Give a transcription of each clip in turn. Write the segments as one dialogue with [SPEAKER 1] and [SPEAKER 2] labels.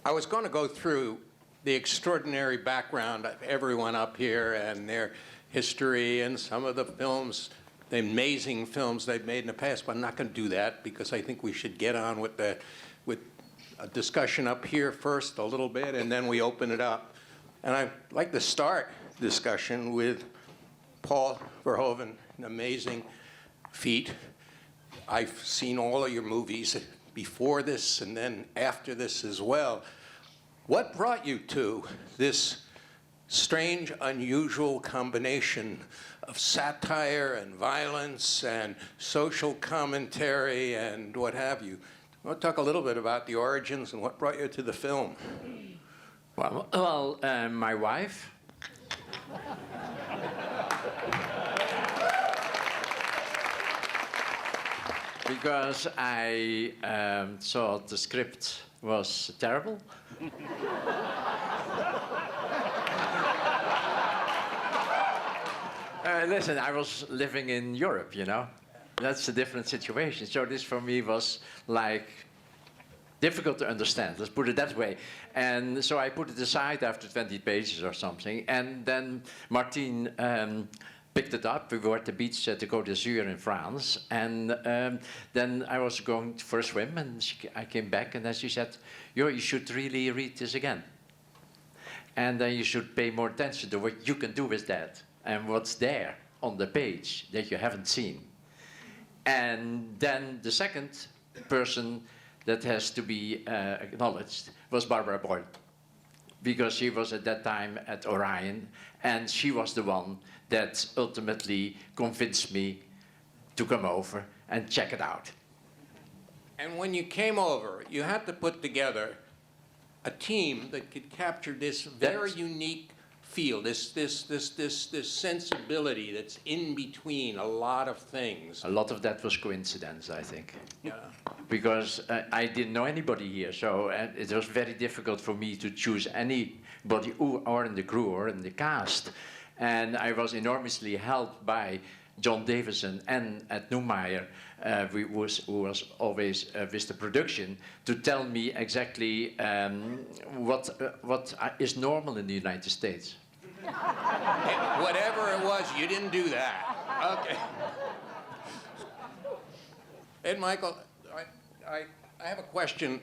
[SPEAKER 1] I was going to go through the extraordinary background of everyone up here and their history and some of the films, the amazing films they've made in the past, but I'm not going to do that because I think we should get on with a discussion up here first a little bit, and then we open it up. And I'd like to start discussion with Paul Verhoeven, an amazing feat. I've seen all of your movies before this and then after this as well. What brought you to this strange, unusual combination of satire and violence and social commentary and what have you? I want to talk a little bit about the origins and what brought you to the film.
[SPEAKER 2] Well, my wife. Because I thought the script was terrible. Listen, I was living in Europe, you know. That's a different situation. So this for me was like difficult to understand, let's put it that way. And so I put it aside after 20 pages or something. And then Martine picked it up. We were at the beach at the Côte d'Azur in France. And then I was going for a swim, and I came back, and then she said, you should really read this again. And then you should pay more attention to what you can do with that and what's there on the page that you haven't seen. And then the second person that has to be acknowledged was Barbara Boyle, because she was at that time at Orion, and she was the one that ultimately convinced me to come over and check it out.
[SPEAKER 1] And when you came over, you had to put together a team that could capture this very unique feel, this sensibility that's in between a lot of things.
[SPEAKER 2] A lot of that was coincidence, I think.
[SPEAKER 1] Yeah.
[SPEAKER 2] Because I didn't know anybody here, so it was very difficult for me to choose anybody or in the crew or in the cast. And I was enormously helped by John Davison and at Neumayer, who was always with the production, to tell me exactly what is normal in the United States.
[SPEAKER 1] Whatever it was, you didn't do that. Okay. And Michael, I have a question.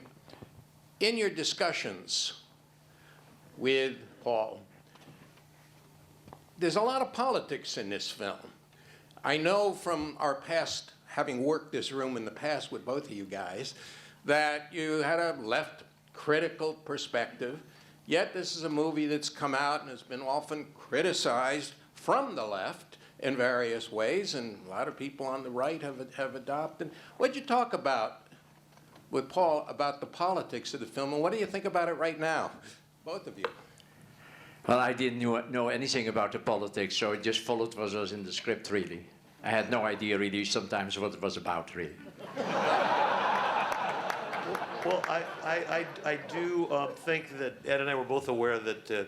[SPEAKER 1] In your discussions with Paul, there's a lot of politics in this film. I know from our past, having worked this room in the past with both of you guys, that you had a left critical perspective, yet this is a movie that's come out and has been often criticized from the left in various ways, and a lot of people on the right have adopted. What did you talk about with Paul about the politics of the film, and what do you think about it right now, both of you?
[SPEAKER 2] Well, I didn't know anything about the politics, so I just followed what was in the script, really. I had no idea, really, sometimes what it was about, really.
[SPEAKER 3] Well, I do think that Ed and I were both aware that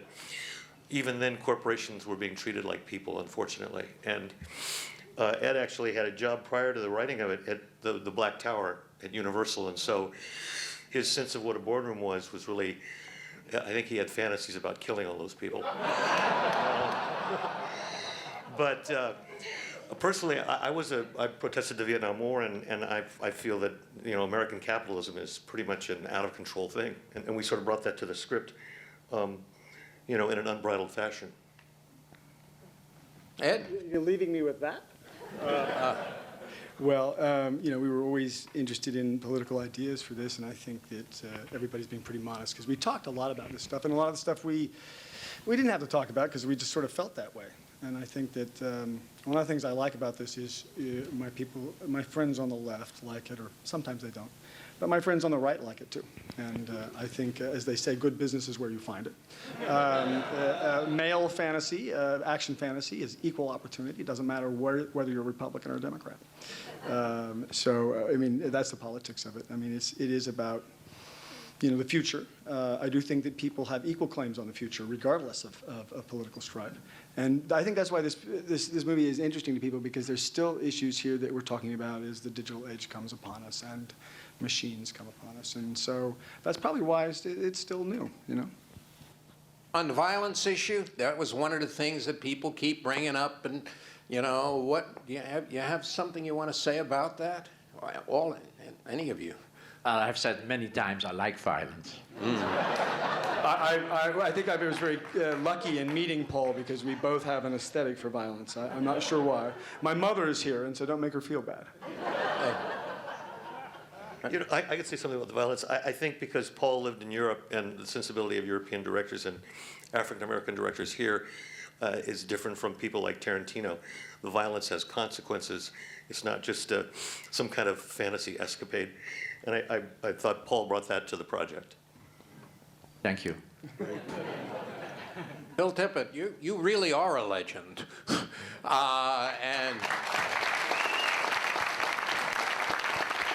[SPEAKER 3] even then corporations were being treated like people, unfortunately. And Ed actually had a job prior to the writing of it at the Black Tower at Universal, and so his sense of what a boardroom was really, I think he had fantasies about killing all those people. But personally, I protested the Vietnam War, and I feel that, you know, American capitalism is pretty much an out of control thing, and we sort of brought that to the script, you know, in an unbridled fashion.
[SPEAKER 1] Ed?
[SPEAKER 4] You're leaving me with that? Well, you know, we were always interested in political ideas for this, and I think that everybody's being pretty modest, because we talked a lot about this stuff, and a lot of the stuff we didn't have to talk about because we just sort of felt that way. And I think that one of the things I like about this is my friends on the left like it, or sometimes they don't, but my friends on the right like it too. And I think, as they say, good business is where you find it. Male fantasy, action fantasy is equal opportunity. It doesn't matter whether you're a Republican or a Democrat. I mean, that's the politics of it. I mean, it is about the future. I do think that people have equal claims on the future, regardless of political strife. And I think that's why this movie is interesting to people, because there's still issues here that we're talking about as the digital age comes upon us and machines come upon us. And so that's probably why it's still new,
[SPEAKER 1] On the violence issue, that was one of the things that people keep bringing up. And, what, you have something you want to say about that? Any of you?
[SPEAKER 2] I've said many times I like violence.
[SPEAKER 4] I think I was very lucky in meeting Paul, because we both have an aesthetic for violence. I'm not sure why. My mother is here, and so don't make her feel bad.
[SPEAKER 3] I could say something about the violence. I think because Paul lived in Europe, and the sensibility of European directors and African-American directors here is different from people like Tarantino. The violence has consequences. It's not just some kind of fantasy escapade. And I thought Paul brought that to the project.
[SPEAKER 2] Thank you.
[SPEAKER 1] Bill Tippett, you really are a legend. And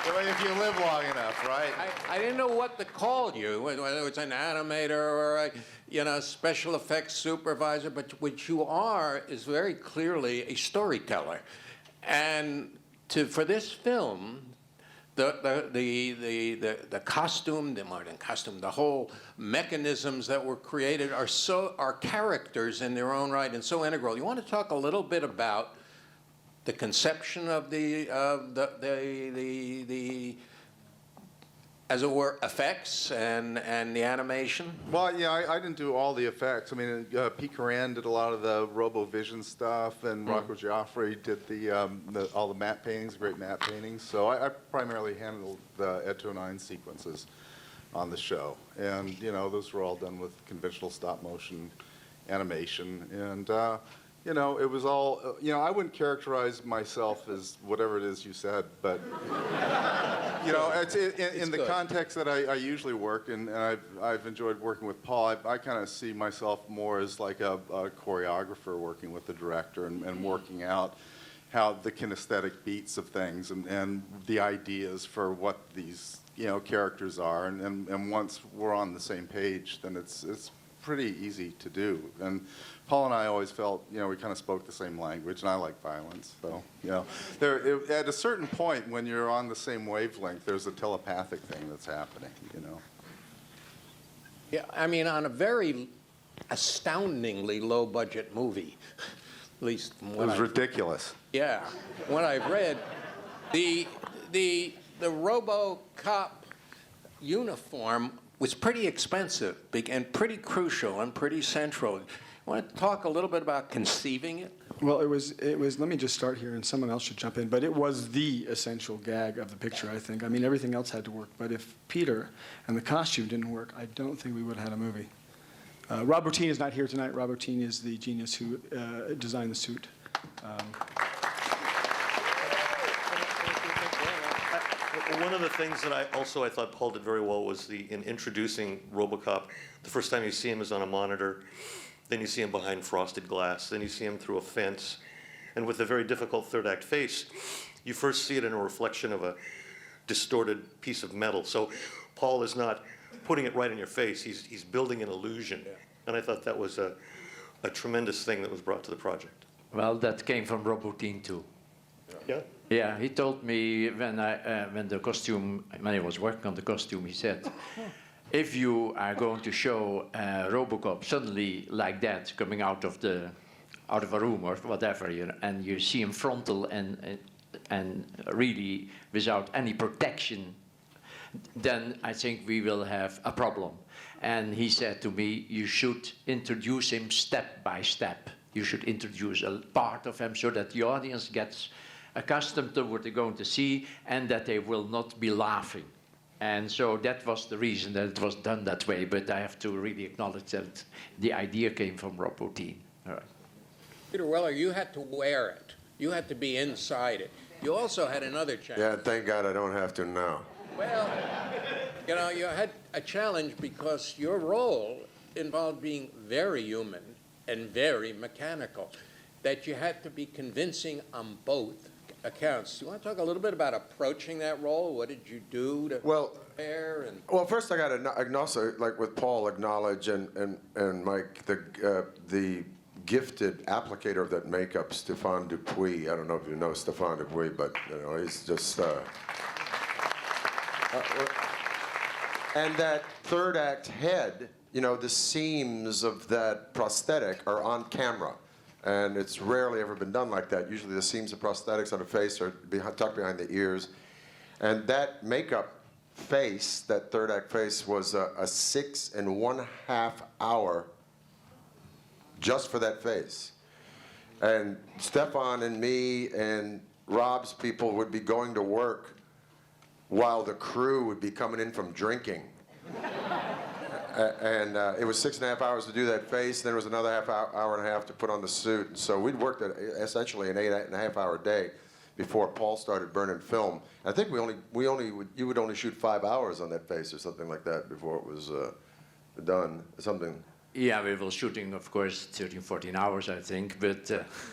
[SPEAKER 5] Well, if you live long enough, right?
[SPEAKER 1] I didn't know what to call you, whether it's an animator or a special effects supervisor, but what you are is very clearly a storyteller. And for this film, the costume, the modern costume, the whole mechanisms that were created are characters in their own right and so integral. You want to talk a little bit about the conception of the as it were, effects and the animation?
[SPEAKER 5] Well, yeah, I didn't do all the effects. I mean, Pete Coran did a lot of the RoboVision stuff, and Rocco Giaffre did all the matte paintings, great matte paintings. So I primarily handled the Ed 209 sequences on the show. And, those were all done with conventional stop motion animation. And, it was all, I wouldn't characterize myself as whatever it is you said, but, it's in the context that I usually work, and I've enjoyed working with Paul. I kind of see myself more as like a choreographer working with the director and working out how the kinesthetic beats of things and the ideas for what these, characters are. And once we're on the same page, then it's pretty easy to do. And Paul and I always felt, we kind of spoke the same language, and I like violence. So, at a certain point when you're on the same wavelength, there's a telepathic thing that's happening,
[SPEAKER 1] Yeah, I mean, on a very astoundingly low-budget movie, at least from what
[SPEAKER 5] It was ridiculous.
[SPEAKER 1] Yeah, what I've read, the RoboCop uniform was pretty expensive and pretty crucial and pretty central. You want to talk a little bit about conceiving it?
[SPEAKER 4] Well, it was. Let me just start here, and someone else should jump in. But it was the essential gag of the picture, I think. I mean, everything else had to work. But if Peter and the costume didn't work, I don't think we would have had a movie. Rob Bottin is not here tonight. Rob Bottin is the genius who designed the suit.
[SPEAKER 3] One of the things that I thought Paul did very well was in introducing RoboCop. The first time you see him is on a monitor, then you see him behind frosted glass, then you see him through a fence, and with a very difficult third act face, you first see it in a reflection of a distorted piece of metal. So Paul is not putting it right in your face, he's building an illusion. Yeah. And I thought that was a tremendous thing that was brought to the project.
[SPEAKER 2] Well, that came from Rob Bottin too.
[SPEAKER 3] Yeah?
[SPEAKER 2] Yeah, he told me when he was working on the costume, he said, if you are going to show RoboCop suddenly like that coming out of a room or whatever, and you see him frontal and really without any protection, then I think we will have a problem. And he said to me, you should introduce him step by step. You should introduce a part of him so that the audience gets accustomed to what they're going to see and that they will not be laughing. And so that was the reason that it was done that way, but I have to really acknowledge that the idea came from Rob Bottin. All right.
[SPEAKER 1] Peter Weller, you had to wear it. You had to be inside it. You also had another challenge.
[SPEAKER 6] Yeah, thank God I don't have to now.
[SPEAKER 1] Well, you had a challenge because your role involved being very human and very mechanical, that you had to be convincing on both accounts. Do you want to talk a little bit about approaching that role? What did you do to
[SPEAKER 6] Well,
[SPEAKER 1] prepare? And
[SPEAKER 6] Well, first I got to also, like with Paul, acknowledge and Mike, the gifted applicator of that makeup, Stéphane Dupuis. I don't know if you know Stéphane Dupuis, but you know he's just. And that third act head, you know, the seams of that prosthetic are on camera. And it's rarely ever been done like that. Usually the seams of prosthetics on the face are tucked behind the ears. And that makeup face, that third act face, was a 6.5 hour just for that face. And Stefan and me and Rob's people would be going to work while the crew would be coming in from drinking. And it was 6.5 hours to do that face, then it was another hour and a half to put on the suit. So we'd worked at essentially an 8.5 hour day before Paul started burning film. I think you would only shoot 5 hours on that face or something like that before it was done, something.
[SPEAKER 2] Yeah, we were shooting, of course, 13, 14 hours, I think, but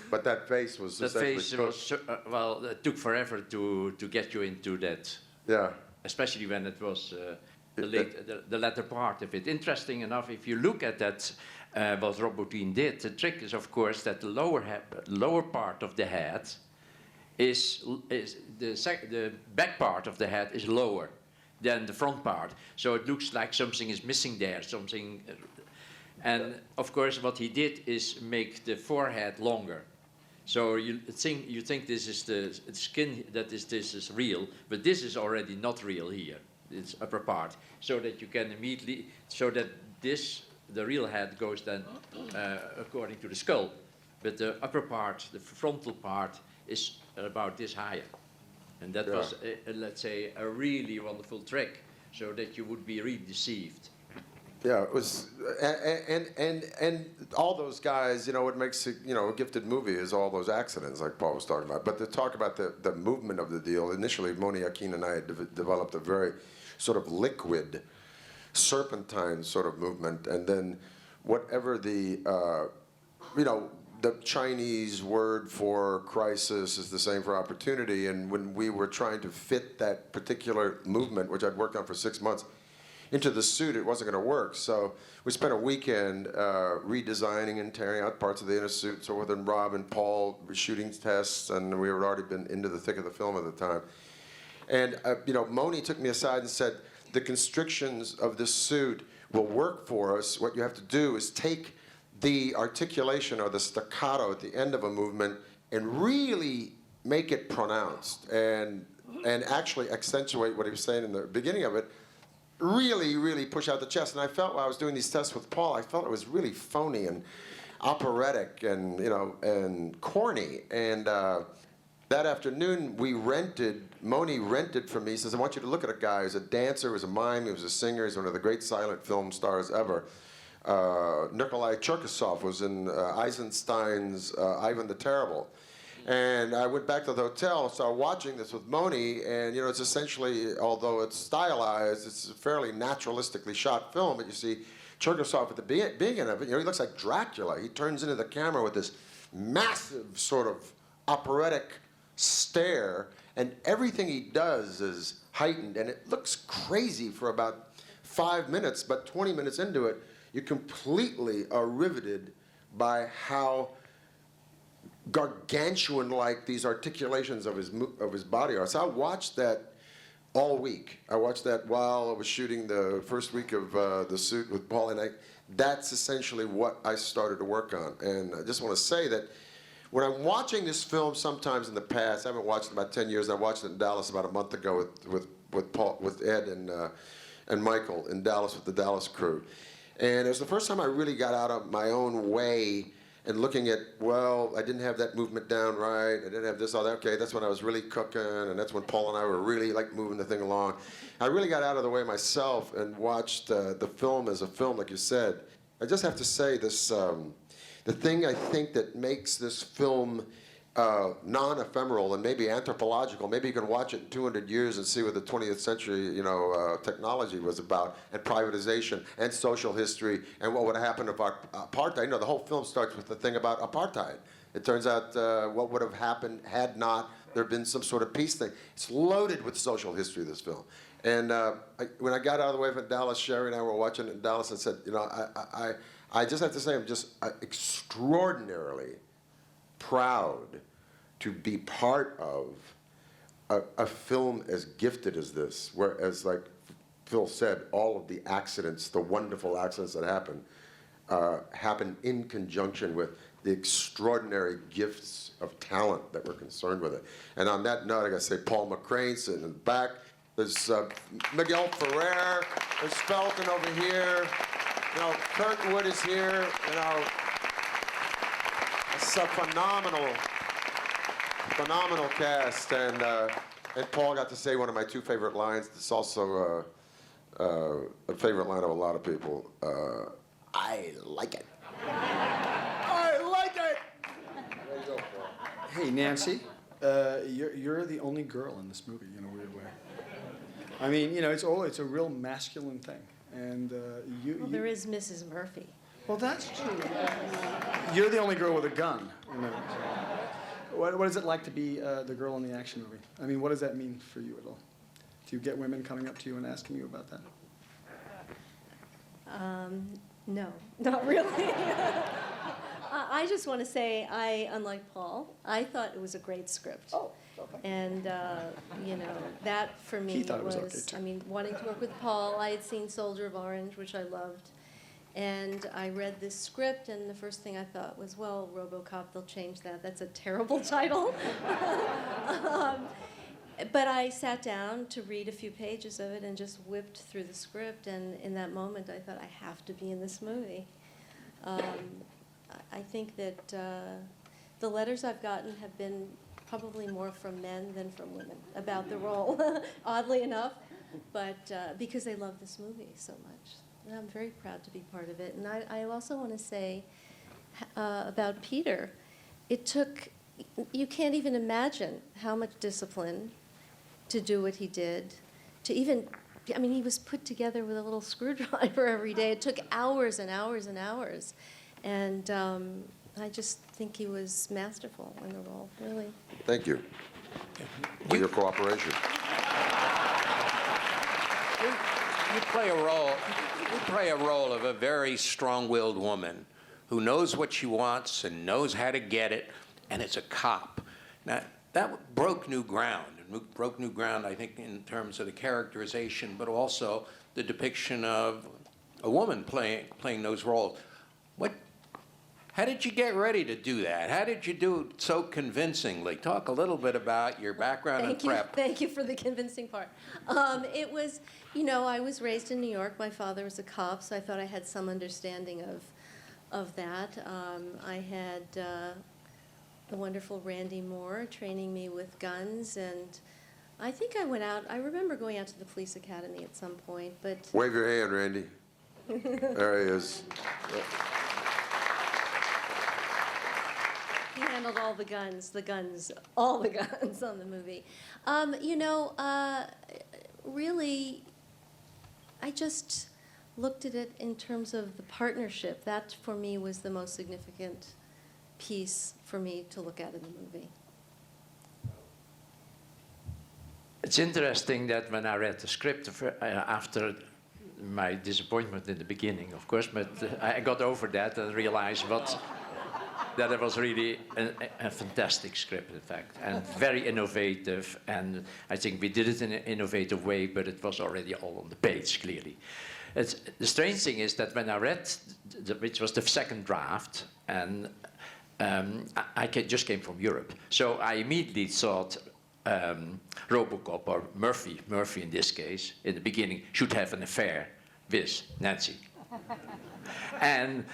[SPEAKER 6] But that face was
[SPEAKER 2] the
[SPEAKER 6] essentially
[SPEAKER 2] face
[SPEAKER 6] cooked.
[SPEAKER 2] was, well, it took forever to get you into that,
[SPEAKER 6] Yeah.
[SPEAKER 2] especially when it was the latter part of it. Interesting enough, if you look at that, what Robotine did, the trick is, of course, that the lower part of the head is the back part of the head is lower than the front part. So it looks like something is missing there, something. And of course, what he did is make the forehead longer. So you think this is the skin this is real, but this is already not real here. It's upper part, so that you can immediately, so that the real head goes then according to the skull, but the upper part, the frontal part, is about this higher, and that was, let's say, a really wonderful trick, so that you would be really deceived.
[SPEAKER 6] Yeah, it was, and all those guys, you know, what makes it, you know, a gifted movie is all those accidents like Paul was talking about. But to talk about the movement of the deal, initially Moni Akin and I had developed a very sort of liquid, serpentine sort of movement, and then whatever the, you know, the Chinese word for crisis is the same for opportunity, and when we were trying to fit that particular movement, which I'd worked on for 6 months, into the suit, it wasn't going to work. So we spent a weekend redesigning and tearing out parts of the inner suit. So with Rob and Paul were shooting tests, and we had already been into the thick of the film at the time. And you know, Moni took me aside and said, the constrictions of this suit will work for us. What you have to do is take the articulation or the staccato at the end of a movement and really make it pronounced and actually accentuate what he was saying in the beginning of it. Really, really push out the chest. And I felt while I was doing these tests with Paul, I felt it was really phony and operatic and, you know, and corny. And that afternoon, Moni rented from me. He says, I want you to look at a guy who's a dancer, who's a mime, he was a singer, he's one of the great silent film stars ever. Nikolai Cherkasov was in Eisenstein's Ivan the Terrible. And I went back to the hotel and started watching this with Moni, and you know, it's essentially, although it's stylized, it's a fairly naturalistically shot film, but you see Cherkasov at the beginning of it, you know, he looks like Dracula. He turns into the camera with this massive sort of operatic stare, and everything he does is heightened, and it looks crazy for about 5 minutes, but 20 minutes into it, you completely are riveted by how gargantuan-like these articulations of his body are. So I watched that all week. I watched that while I was shooting the first week of the suit with Paul, and that's essentially what I started to work on. And I just want to say that when I'm watching this film sometimes in the past, I haven't watched it in about 10 years, I watched it in Dallas about a month ago with Paul, with Ed and Michael in Dallas with the Dallas crew. And it was the first time I really got out of my own way and looking at, well, I didn't have that movement down right, I didn't have this, all that, okay, that's when I was really cooking, and that's when Paul and I were really like moving the thing along. I really got out of the way myself and watched the film as a film, like you said. I just have to say this, the thing I think that makes this film non-ephemeral and maybe anthropological, maybe you can watch it in 200 years and see what the 20th century, you know, technology was about, and privatization, and social history, and what would have happened if apartheid. You know, the whole film starts with the thing about apartheid. It turns out what would have happened had not there had been some sort of peace thing. It's loaded with social history, this film. And when I got out of the way from Dallas, Sherry and I were watching it in Dallas, and said, you know, I just have to say I'm just extraordinarily proud to be part of a film as gifted as this, where, as like Phil said, all of the accidents, the wonderful accidents that happen in conjunction with the extraordinary gifts of talent that were concerned with it. And on that note, I gotta say, Paul McCrane sitting in the back. There's Miguel Ferrer. There's Felton over here. You know, Kurtwood is here. You know, it's a phenomenal cast. And Paul got to say one of my two favorite lines. It's also a favorite line of a lot of people. I like it. I like it. There you go, Paul.
[SPEAKER 4] Hey, Nancy, you're the only girl in this movie in a weird way. I mean, you know, it's a real masculine thing, and
[SPEAKER 7] Well, there is Mrs. Murphy.
[SPEAKER 4] Well, that's true. You're the only girl with a gun. You know. What is it like to be the girl in the action movie? I mean, what does that mean for you at all? Do you get women coming up to you and asking you about that?
[SPEAKER 7] No, not really. I just want to say, unlike Paul, I thought it was a great script.
[SPEAKER 4] Oh, okay.
[SPEAKER 7] And, you know, that for me
[SPEAKER 4] He thought it was okay, too.
[SPEAKER 7] I mean, wanting to work with Paul, I had seen Soldier of Orange, which I loved. And I read this script, and the first thing I thought was, well, RoboCop, they'll change that. That's a terrible title. But I sat down to read a few pages of it and just whipped through the script. And in that moment, I thought, I have to be in this movie. I think that the letters I've gotten have been probably more from men than from women about the role, oddly enough, but because they love this movie so much. And I'm very proud to be part of it. And I also want to say about Peter, it took, you can't even imagine how much discipline to do what he did, to even, I mean, he was put together with a little screwdriver every day. It took hours and hours and hours. And I just think he was masterful in the role, really.
[SPEAKER 6] Thank you for your cooperation.
[SPEAKER 1] You play a role of a very strong-willed woman who knows what she wants and knows how to get it, and it's a cop. Now, that broke new ground. It broke new ground, I think, in terms of the characterization, but also the depiction of a woman playing those roles. How did you get ready to do that? How did you do it so convincingly? Talk a little bit about your background and prep.
[SPEAKER 7] Thank you for the convincing part. It was, you know, I was raised in New York. My father was a cop, so I thought I had some understanding of that. I had the wonderful Randy Moore training me with guns, and I think I went out. I remember going out to the police academy at some point, but
[SPEAKER 6] Wave your hand, Randy. There he is.
[SPEAKER 7] he handled all the guns on the movie. You know, really, I just looked at it in terms of the partnership. That, for me, was the most significant piece for me to look at in the movie.
[SPEAKER 2] It's interesting that when I read the script after my disappointment in the beginning, of course, but I got over that and realized that it was really a fantastic script, in fact, and very innovative. And I think we did it in an innovative way, but it was already all on the page, clearly. The strange thing is that when I read, which was the second draft, and I just came from Europe, so I immediately thought RoboCop, or Murphy in this case, in the beginning, should have an affair with Nancy. And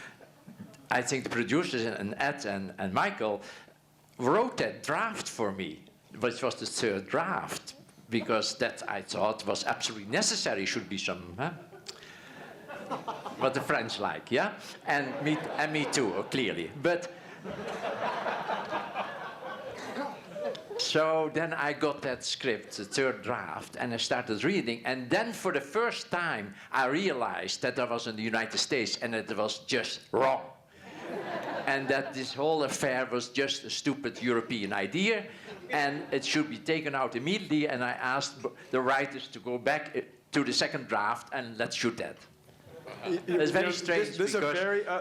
[SPEAKER 2] I think the producers and Ed and Michael wrote that draft for me, which was the third draft, because that I thought was absolutely necessary. Should be some, what the French like, yeah, and me too, clearly. But so then I got that script, the third draft, and I started reading. And then for the first time, I realized that I was in the United States and that it was just wrong. and that this whole affair was just a stupid European idea, and it should be taken out immediately. And I asked the writers to go back to the second draft and let's shoot that. It's very strange
[SPEAKER 4] This
[SPEAKER 2] because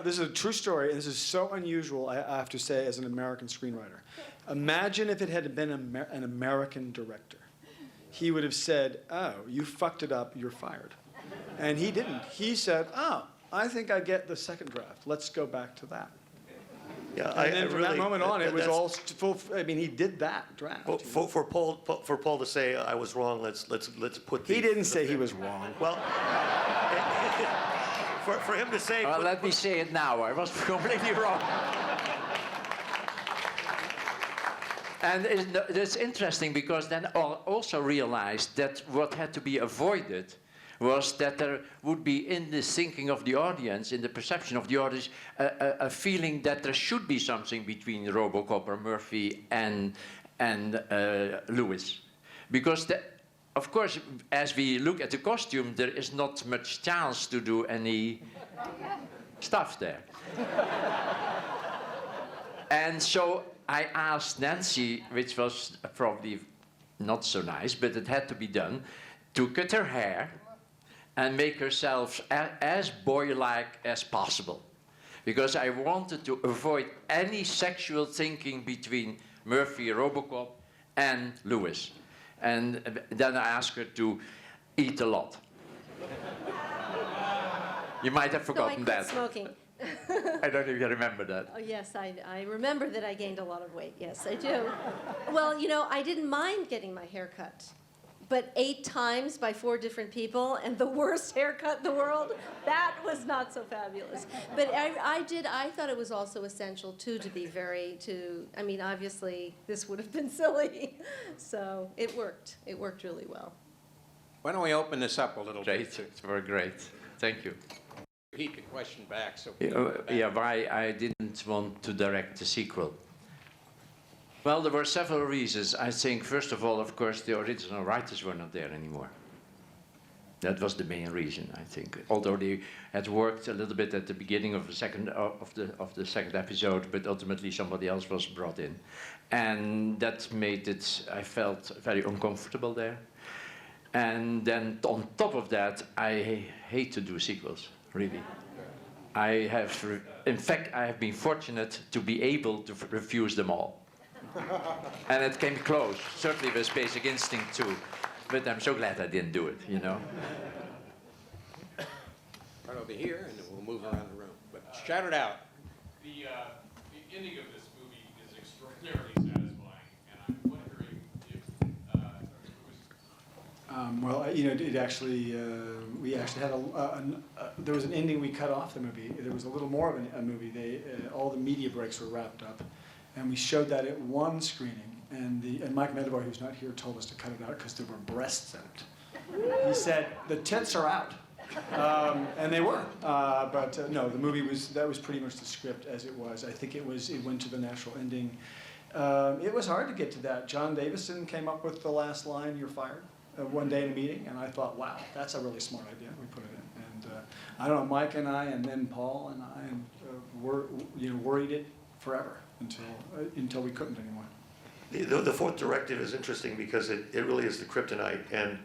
[SPEAKER 4] is a true story, and this is so unusual, I have to say, as an American screenwriter. Imagine if it had been an American director. He would have said, "Oh, you fucked it up, you're fired." And he didn't. He said, "Oh, I think I get the second draft. Let's go back to that."
[SPEAKER 3] Yeah,
[SPEAKER 4] And then from that
[SPEAKER 3] really-
[SPEAKER 4] moment on, it was
[SPEAKER 3] that's-
[SPEAKER 4] all full. I mean, he did that draft.
[SPEAKER 3] Well, for Paul to say I was wrong, let's put.
[SPEAKER 4] He didn't say he was wrong.
[SPEAKER 3] Well, for him to say.
[SPEAKER 2] well, let me say it now. I was completely wrong. And it's interesting because then I also realized that what had to be avoided was that there would be in the thinking of the audience, in the perception of the audience, a feeling that there should be something between RoboCop or Murphy and Lewis. Because, of course, as we look at the costume, there is not much chance to do any stuff there. And so I asked Nancy, which was probably not so nice, but it had to be done, to cut her hair and make herself as boy-like as possible. Because I wanted to avoid any sexual thinking between Murphy, RoboCop, and Lewis. And then I asked her to eat a lot. You might have forgotten
[SPEAKER 7] So I
[SPEAKER 2] that.
[SPEAKER 7] quit smoking.
[SPEAKER 2] I don't even remember that.
[SPEAKER 7] Oh, yes, I remember that I gained a lot of weight. Yes, I do. Well, you know, I didn't mind getting my hair cut. But 8 times by 4 different people and the worst haircut in the world, that was not so fabulous. But I thought it was also essential, too, to be I mean, obviously, this would have been silly. So it worked. It worked really well.
[SPEAKER 1] Why don't we open this up a little
[SPEAKER 2] Great,
[SPEAKER 1] bit?
[SPEAKER 2] it's very great. Thank you.
[SPEAKER 1] Repeat the question back so people
[SPEAKER 2] Yeah, why I didn't want to direct the sequel. Well, there were several reasons. I think, first of all, of course, the original writers were not there anymore. That was the main reason, I think. Although they had worked a little bit at the beginning of the second second episode, but ultimately somebody else was brought in, and that made it. I felt very uncomfortable there. And then on top of that, I hate to do sequels. Really, in fact, I have been fortunate to be able to refuse them all. And it came close, certainly with Basic Instinct too. But I'm so glad I didn't do it, you know.
[SPEAKER 1] right over here, and then we'll move around the room. But shout it out.
[SPEAKER 8] The ending of this movie is extraordinarily satisfying, and I'm wondering if it was.
[SPEAKER 4] Well, you know, it actually, we actually had there was an ending we cut off the movie. There was a little more of a movie. All the media breaks were wrapped up, and we showed that at one screening. And Mike Medavoy, who's not here, told us to cut it out because there were breasts in it. He said the tits are out, and they were. But no, the movie that was pretty much the script as it was. I think it went to the natural ending. It was hard to get to that. John Davison came up with the last line, "You're fired." One day in a meeting, and I thought, wow, that's a really smart idea. We put it in, and I don't know, Mike and I, and then Paul and I, worried it forever until we couldn't anymore.
[SPEAKER 3] The fourth directive is interesting because it really is the kryptonite, and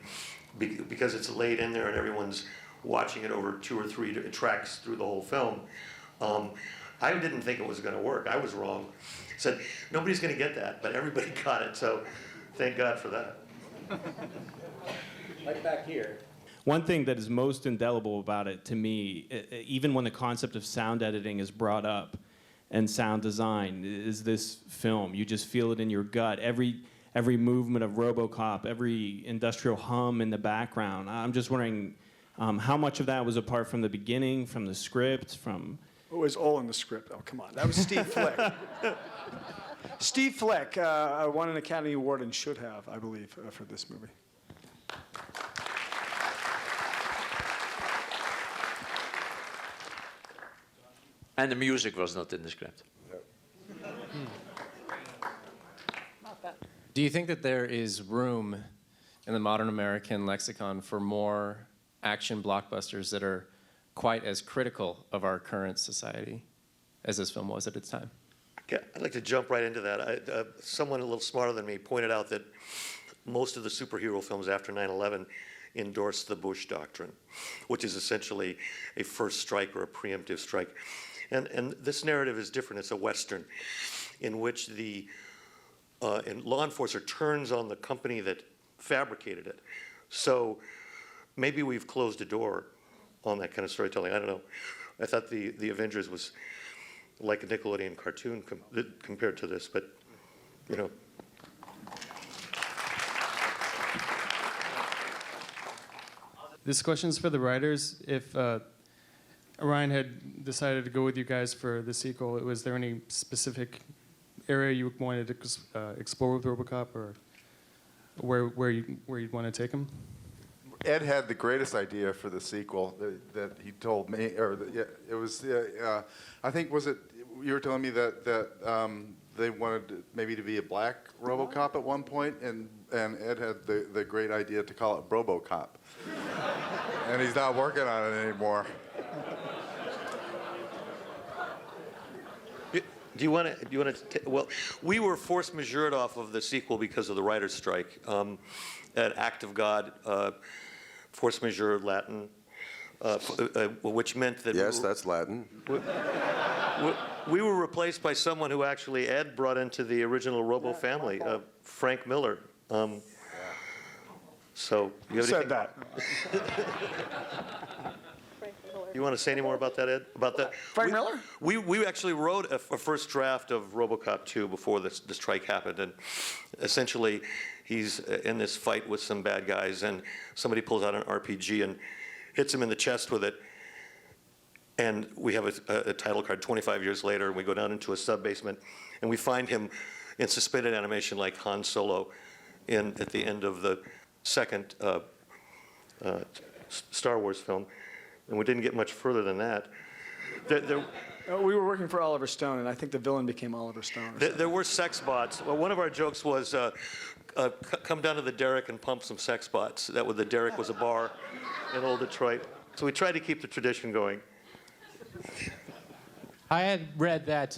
[SPEAKER 3] because it's laid in there and everyone's watching it over 2 or 3 tracks through the whole film. I didn't think it was going to work. I was wrong. Said nobody's going to get that, but everybody got it. So thank God for that.
[SPEAKER 1] Right back here.
[SPEAKER 9] One thing that is most indelible about it to me, even when the concept of sound editing is brought up and sound design, is this film. You just feel it in your gut. Every movement of RoboCop, every industrial hum in the background. I'm just wondering how much of that was apart from the beginning, from the script, from...
[SPEAKER 4] It was all in the script. Oh, come on. That was Steve Fleck. Steve Fleck won an Academy Award and should have, I believe, for this movie.
[SPEAKER 2] And the music was not in the script.
[SPEAKER 10] Do you think that there is room in the modern American lexicon for more action blockbusters that are quite as critical of our current society? as this film was at its time.
[SPEAKER 3] Yeah, I'd like to jump right into that. Someone a little smarter than me pointed out that most of the superhero films after 9/11 endorsed the Bush Doctrine, which is essentially a first strike or a preemptive strike. And this narrative is different. It's a Western in which the law enforcer turns on the company that fabricated it. So maybe we've closed a door on that kind of storytelling. I don't know. I thought the Avengers was like a Nickelodeon cartoon compared to this, but, you know.
[SPEAKER 10] This question's for the writers. If Orion had decided to go with you guys for the sequel, was there any specific area you wanted to explore with RoboCop, or where you'd want to take him?
[SPEAKER 5] Ed had the greatest idea for the sequel that he told me, it was, I think, was it, you were telling me that they wanted maybe to be a black RoboCop at one point, and Ed had the great idea to call it RoboCop. And he's not working on it anymore.
[SPEAKER 3] Do you want to? Well, we were force majeured off of the sequel because of the writer's strike. At Act of God, force majeure Latin, which meant that
[SPEAKER 6] Yes, that's Latin.
[SPEAKER 3] we were replaced by someone who actually Ed brought into the original Robo family, Frank Miller. So you have
[SPEAKER 4] Said that.
[SPEAKER 3] You want to say any more about that, Ed? About that?
[SPEAKER 4] Frank Miller?
[SPEAKER 3] We actually wrote a first draft of RoboCop 2 before the strike happened, and essentially he's in this fight with some bad guys, and somebody pulls out an RPG and hits him in the chest with it, and we have a title card 25 years later, and we go down into a sub-basement, and we find him in suspended animation like Han Solo at the end of the second Star Wars film. And we didn't get much further than that.
[SPEAKER 4] We were working for Oliver Stone, and I think the villain became Oliver Stone.
[SPEAKER 3] There were sex bots. Well, one of our jokes was, come down to the Derrick and pump some sex bots. The Derrick was a bar in Old Detroit. So we tried to keep the tradition going.
[SPEAKER 11] I had read that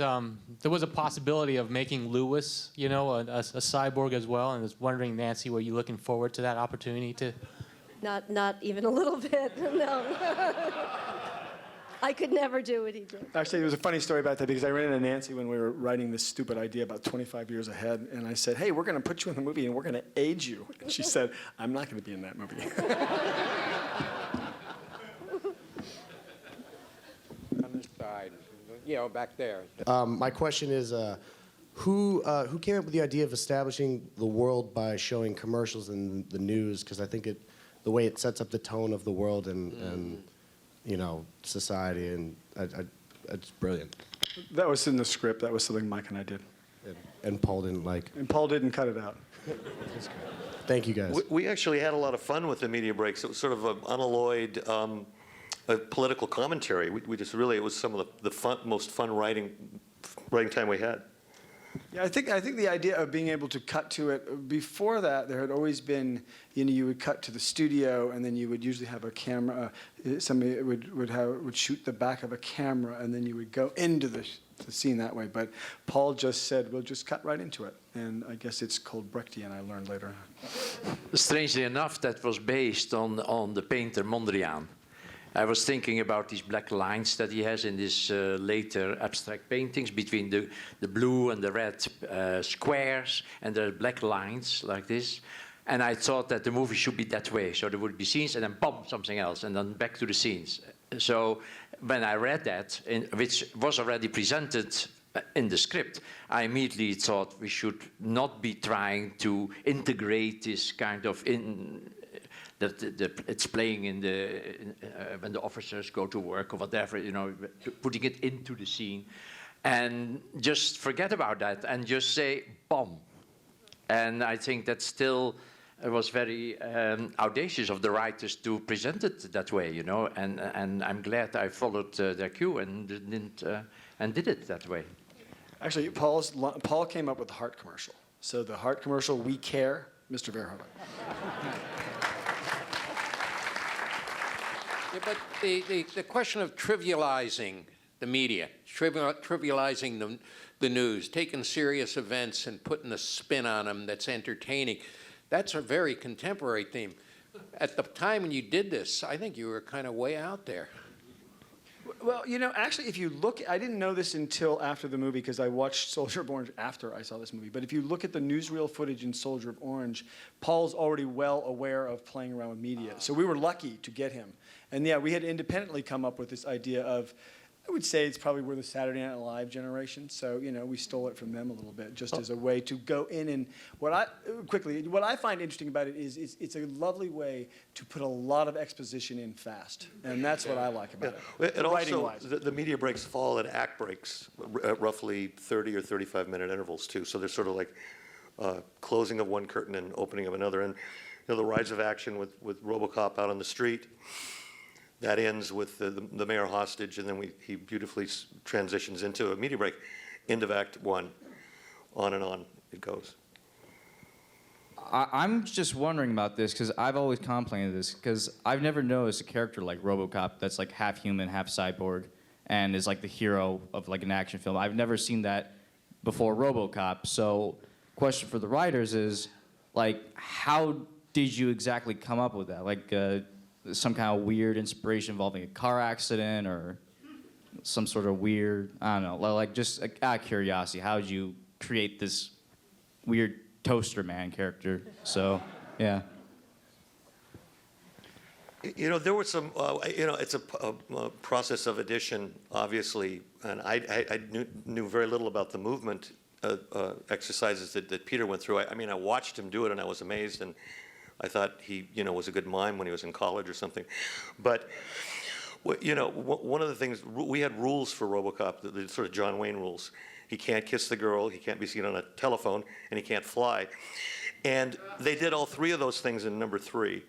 [SPEAKER 11] there was a possibility of making Lewis, a cyborg as well, and I was wondering, Nancy, were you looking forward to that opportunity to?
[SPEAKER 7] Not even a little bit, no. I could never do what he did.
[SPEAKER 4] Actually, there was a funny story about that because I ran into Nancy when we were writing this stupid idea about 25 years ahead, and I said, hey, we're going to put you in the movie and we're going to age you. And she said, I'm not going to be in that movie.
[SPEAKER 12] On this side, back there. My question is, who came up with the idea of establishing the world by showing commercials in the news? Because I think the way it sets up the tone of the world and society, and it's brilliant.
[SPEAKER 4] That was in the script. That was something Mike and I did.
[SPEAKER 12] And Paul didn't like.
[SPEAKER 4] And Paul didn't cut it out.
[SPEAKER 12] Thank you, guys.
[SPEAKER 3] We actually had a lot of fun with the media breaks. It was sort of an unalloyed political commentary. It was some of the most fun writing time we had.
[SPEAKER 4] Yeah, I think the idea of being able to cut to it, before that, there had always been, you would cut to the studio, and then you would usually have a camera, somebody would shoot the back of a camera, and then you would go into the scene that way. But Paul just said, we'll just cut right into it. And I guess it's called Brechtian, I learned later.
[SPEAKER 2] Strangely enough, that was based on the painter Mondrian. I was thinking about these black lines that he has in his later abstract paintings between the blue and the red squares, and there are black lines like this. And I thought that the movie should be that way. So there would be scenes and then boom, something else, and then back to the scenes. So when I read that, which was already presented in the script, I immediately thought we should not be trying to integrate this kind of it's playing when the officers go to work or whatever, putting it into the scene, and just forget about that and just say bomb. And I think that still was very audacious of the writers to present it that way, And I'm glad I followed their cue and did it that way.
[SPEAKER 4] Actually, Paul came up with the heart commercial. So the heart commercial, we care, Mr. Verhoeven.
[SPEAKER 1] Yeah, but the question of trivializing the media, trivializing the news, taking serious events and putting a spin on them that's entertaining. That's a very contemporary theme. At the time when you did this, I think you were kind of way out there.
[SPEAKER 4] Well, you know, actually, if you look, I didn't know this until after the movie because I watched Soldier of Orange after I saw this movie. But if you look at the newsreel footage in Soldier of Orange, Paul's already well aware of playing around with media. So we were lucky to get him. And yeah, we had independently come up with this idea of, I would say it's probably we're the Saturday Night Live generation. So, you know, we stole it from them a little bit just as a way to go in and what I find interesting about it is it's a lovely way to put a lot of exposition in fast. And that's what I like about it.
[SPEAKER 3] And also,
[SPEAKER 4] Writing-wise.
[SPEAKER 3] the media breaks fall at act breaks at roughly 30 or 35-minute intervals, too. So there's sort of like closing of one curtain and opening of another. And, you know, the rise of action with RoboCop out on the street, that ends with the mayor hostage, and then he beautifully transitions into a media break. End of Act One. On and on it goes.
[SPEAKER 13] I'm just wondering about this because I've always complained this because I've never noticed a character like RoboCop that's like half human, half cyborg, and is like the hero of like an action film. I've never seen that before RoboCop. So, question for the writers is, like, how did you exactly come up with that? Like, some kind of weird inspiration involving a car accident or some sort of weird, I don't know, like just out of curiosity, how did you create this weird toaster man character? So, yeah.
[SPEAKER 3] You know, there were some, you know, it's a process of addition, obviously, and I knew very little about the movement exercises that Peter went through. I mean, I watched him do it and I was amazed, and I thought he, you know, was a good mime when he was in college or something. But, you know, one of the things, we had rules for RoboCop, the sort of John Wayne rules. He can't kiss the girl, he can't be seen on a telephone, and he can't fly. And they did all three of those things in number 3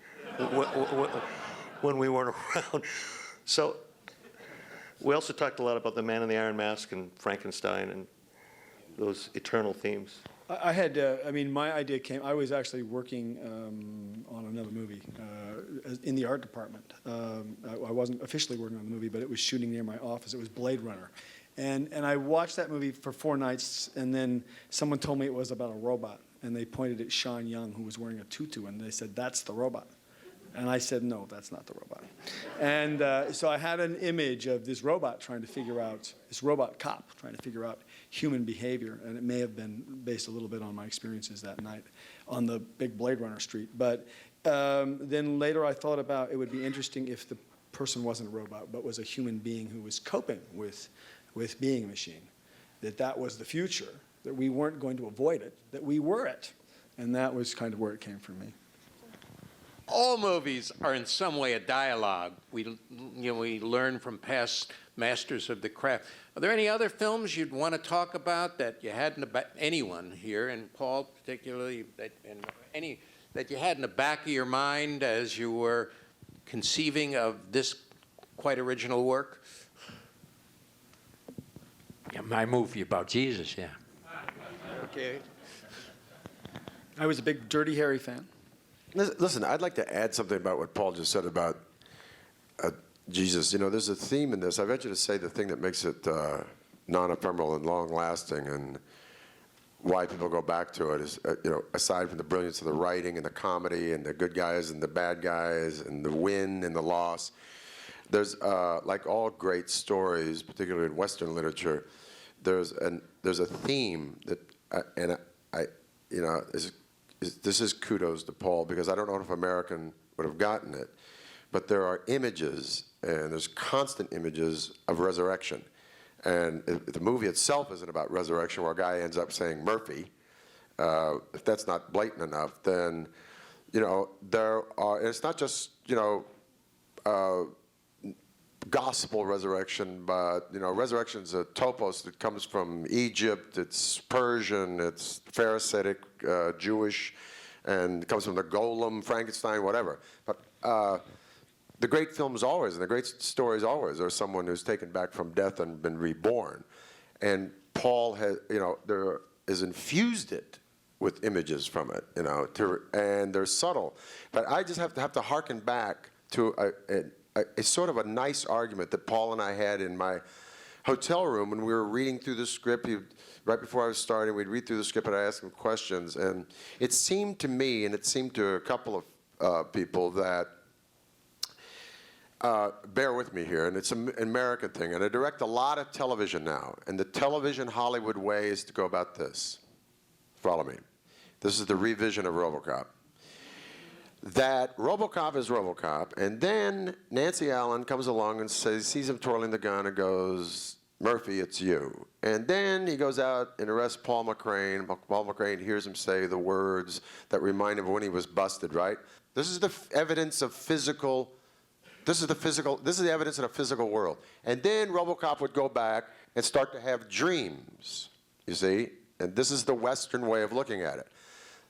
[SPEAKER 3] when we weren't around. So we also talked a lot about the Man in the Iron Mask and Frankenstein and those eternal themes.
[SPEAKER 4] I had, I mean, my idea came, I was actually working on another movie in the art department. I wasn't officially working on the movie, but it was shooting near my office. It was Blade Runner. And I watched that movie for 4 nights, and then someone told me it was about a robot. And they pointed at Sean Young, who was wearing a tutu, and they said, "That's the robot." And I said, "No, that's not the robot." And so I had an image of this robot trying to figure out, this robot cop trying to figure out human behavior, and it may have been based a little bit on my experiences that night on the big Blade Runner street. But then later I thought about it would be interesting if the person wasn't a robot, but was a human being who was coping with being a machine, that was the future, that we weren't going to avoid it, that we were it. And that was kind of where it came from me.
[SPEAKER 1] All movies are in some way a dialogue. We learn from past masters of the craft. Are there any other films you'd want to talk about that you hadn't, anyone here, and Paul particularly, that you had in the back of your mind as you were conceiving of this quite original work?
[SPEAKER 2] Yeah, my movie about Jesus, yeah.
[SPEAKER 4] Okay. I was a big Dirty Harry fan.
[SPEAKER 6] Listen, I'd like to add something about what Paul just said about Jesus. You know, there's a theme in this. I venture to say the thing that makes it non-ephemeral and long-lasting, and why people go back to it is, you know, aside from the brilliance of the writing and the comedy and the good guys and the bad guys and the win and the loss, there's like all great stories, particularly in Western literature, there's a theme that, you know, this is kudos to Paul, because I don't know if American would have gotten it, but there are images, and there's constant images of resurrection. And if the movie itself isn't about resurrection, where a guy ends up saying Murphy, if that's not blatant enough, then, you know, it's not just, you know, gospel resurrection, but, you know, resurrection is a topos that comes from Egypt, it's Persian, it's Pharisaic, Jewish, and it comes from the golem, Frankenstein, whatever. But the great films always, and the great stories always, are someone who's taken back from death and been reborn. And Paul has, you know, there is infused it with images from it, you know, and they're subtle. But I just have to hearken back to a sort of a nice argument that Paul and I had in my hotel room when we were reading through the script. Right before I was starting, we'd read through the script and I'd ask him questions. And it seemed to me, and it seemed to a couple of people that, bear with me here, and it's an American thing, and I direct a lot of television now, and the television Hollywood way is to go about this. Follow me. This is the revision of RoboCop. That RoboCop is RoboCop, and then Nancy Allen comes along and sees him twirling the gun and goes, Murphy, it's you. And then he goes out and arrests Paul McCrane. Paul McCrane hears him say the words that remind him of when he was busted, right? This is the evidence of physical, this is the evidence in a physical world. And then RoboCop would go back and start to have dreams, you see? And this is the Western way of looking at it.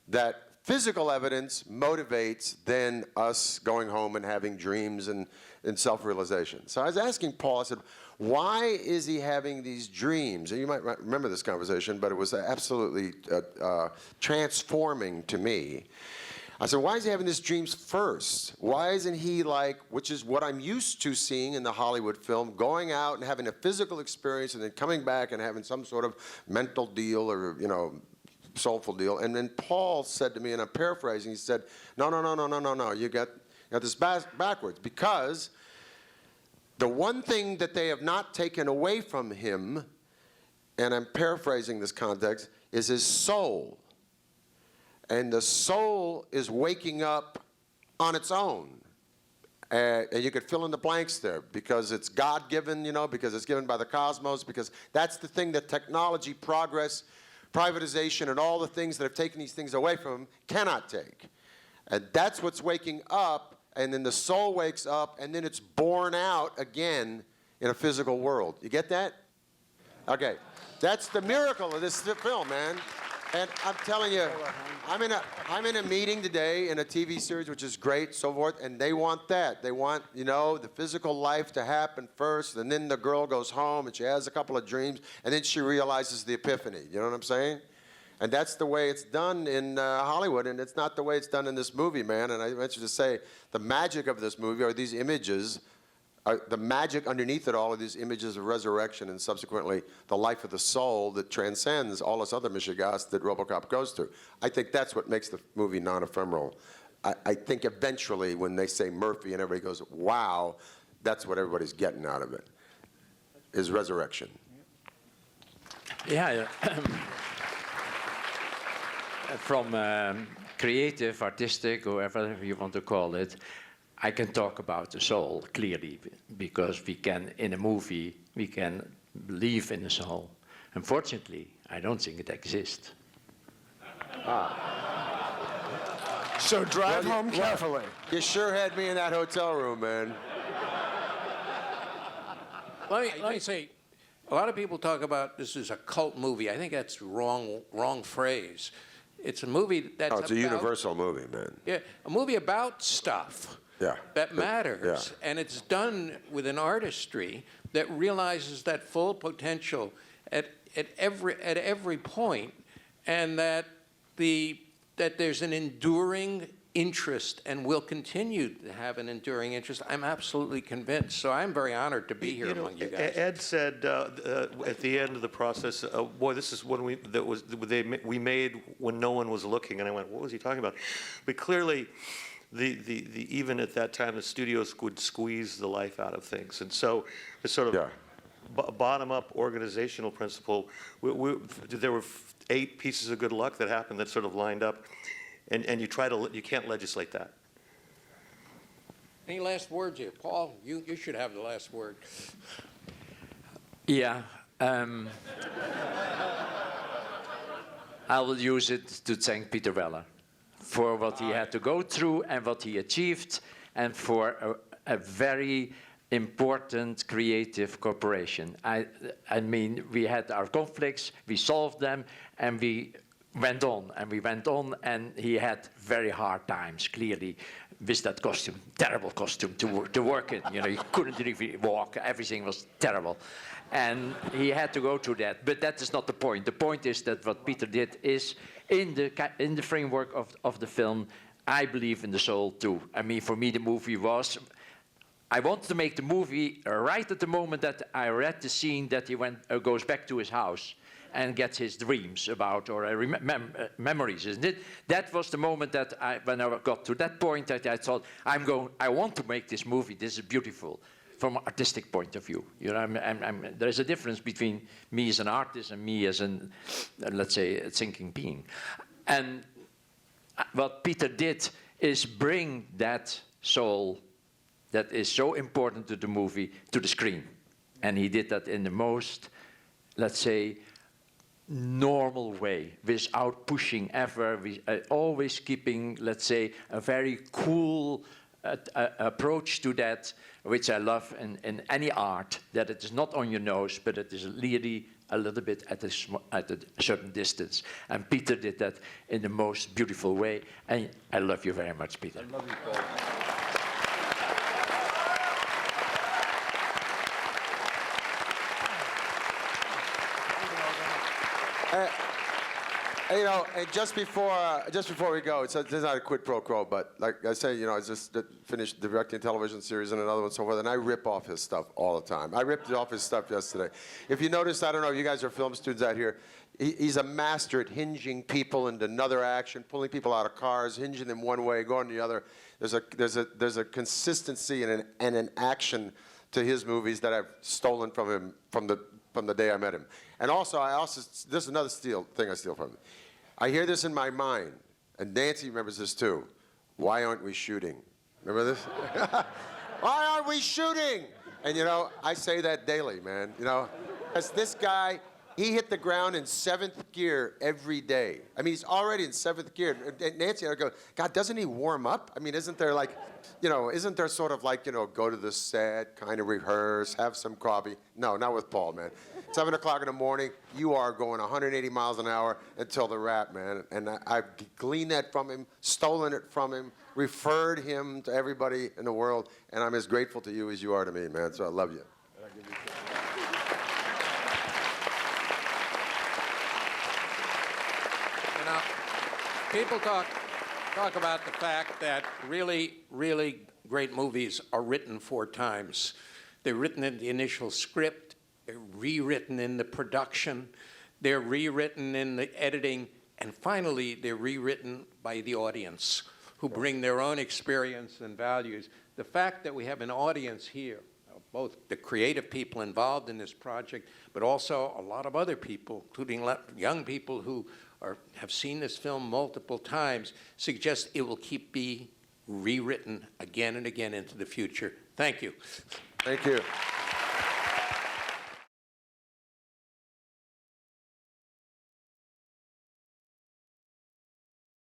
[SPEAKER 6] That physical evidence motivates then us going home and having dreams and self-realization. So I was asking Paul, I said, why is he having these dreams? And you might remember this conversation, but it was absolutely transforming to me. I said, why is he having these dreams first? Why isn't he like, which is what I'm used to seeing in the Hollywood film, going out and having a physical experience and then coming back and having some sort of mental deal or, you know, soulful deal. And then Paul said to me, and I'm paraphrasing, he said, no, you got this backwards, because the one thing that they have not taken away from him, and I'm paraphrasing this context, is his soul. And the soul is waking up on its own. And you could fill in the blanks there, because it's God-given, you know, because it's given by the cosmos, because that's the thing that technology, progress, privatization, and all the things that have taken these things away from him cannot take. And that's what's waking up, and then the soul wakes up, and then it's born out again in a physical world. You get that? Okay. That's the miracle of this film, man. And I'm telling you, I'm in a meeting today in a TV series, which is great, so forth, and they want that. They want, you know, the physical life to happen first, and then the girl goes home and she has a couple of dreams, and then she realizes the epiphany. You know what I'm saying? And that's the way it's done in Hollywood, and it's not the way it's done in this movie, man. And I mentioned to say, the magic of this movie are these images. The magic underneath it all are these images of resurrection and subsequently the life of the soul that transcends all this other mishigas that RoboCop goes through. I think that's what makes the movie non-ephemeral. I think eventually when they say Murphy and everybody goes, wow, that's what everybody's getting out of it, is resurrection.
[SPEAKER 2] Yeah. From creative, artistic, or whatever you want to call it, I can talk about the soul clearly, because we can, in a movie, we can believe in the soul. Unfortunately, I don't think it exists.
[SPEAKER 6] So drive home carefully. You sure had me in that hotel room, man.
[SPEAKER 1] Let me say, a lot of people talk about this is a cult movie. I think that's wrong phrase. It's a movie that's
[SPEAKER 6] it's a universal movie, man.
[SPEAKER 1] Yeah, a movie about stuff.
[SPEAKER 6] Yeah.
[SPEAKER 1] That matters, and it's done with an artistry that realizes that full potential at every point, and that there's an enduring interest and will continue to have an enduring interest. I'm absolutely convinced. So I'm very honored to be here among you guys.
[SPEAKER 3] Ed said at the end of the process, "Boy, this is one we made when no one was looking." And I went, "What was he talking about?" But clearly, even at that time, the studios would squeeze the life out of things, and so the sort of bottom-up organizational principle. There were 8 pieces of good luck that happened that sort of lined up, and you can't legislate that.
[SPEAKER 1] Any last words here, Paul? You should have the last word.
[SPEAKER 2] Yeah. I will use it to thank Peter Weller for what he had to go through and what he achieved, and for a very important creative cooperation. I mean, we had our conflicts, we solved them, and we went on, and he had very hard times, clearly, with that costume, terrible costume to work in. You know, he couldn't really walk, everything was terrible. And he had to go through that, but that is not the point. The point is that what Peter did is, in the framework of the film, I believe in the soul too. I mean, for me, the movie was, I wanted to make the movie right at the moment that I read the scene that he goes back to his house and gets his dreams about, or memories, isn't it? That was the moment that when I got to that point, that I thought, I want to make this movie. This is beautiful from an artistic point of view. You know, there's a difference between me as an artist and me as let's say, a thinking being. And what Peter did is bring that soul that is so important to the movie to the screen. And he did that in the most, let's say, normal way, without pushing ever, always keeping, let's say, a very cool approach to that, which I love in any art, that it is not on your nose, but it is really a little bit at a certain distance. And Peter did that in the most beautiful way. And I love you very much, Peter.
[SPEAKER 5] I love you, Paul.
[SPEAKER 6] You know, and just before we go, this is not a quid pro quo, but like I say, you know, I just finished directing a television series and another one, so forth, and I rip off his stuff all the time. I ripped off his stuff yesterday. If you noticed, I don't know, you guys are film students out here. He's a master at hinging people into another action, pulling people out of cars, hinging them one way, going the other. There's a consistency and an action to his movies that I've stolen from him from the day I met him. And also, this is another thing I steal from him. I hear this in my mind, and Nancy remembers this too. Why aren't we shooting? Remember this? Why aren't we shooting? And you know, I say that daily, man. You know, as this guy, he hit the ground in 7th gear every day. I mean, he's already in 7th gear. And Nancy, I go, God, doesn't he warm up? I mean, isn't there like, you know, isn't there sort of like, you know, go to the set, kind of rehearse, have some coffee? No, not with Paul, man. 7 o'clock in the morning, you are going 180 miles an hour until the wrap, man. And I've gleaned that from him, stolen it from him, referred him to everybody in the world, and I'm as grateful to you as you are to me, man. So I love you.
[SPEAKER 1] You know, people talk about the fact that really, really great movies are written 4 times. They're written in the initial script. They're rewritten in the production, they're rewritten in the editing, and finally, they're rewritten by the audience, who bring their own experience and values. The fact that we have an audience here, both the creative people involved in this project, but also a lot of other people, including young people who have seen this film multiple times, suggests it will keep being rewritten again and again into the future. Thank you.
[SPEAKER 6] Thank you.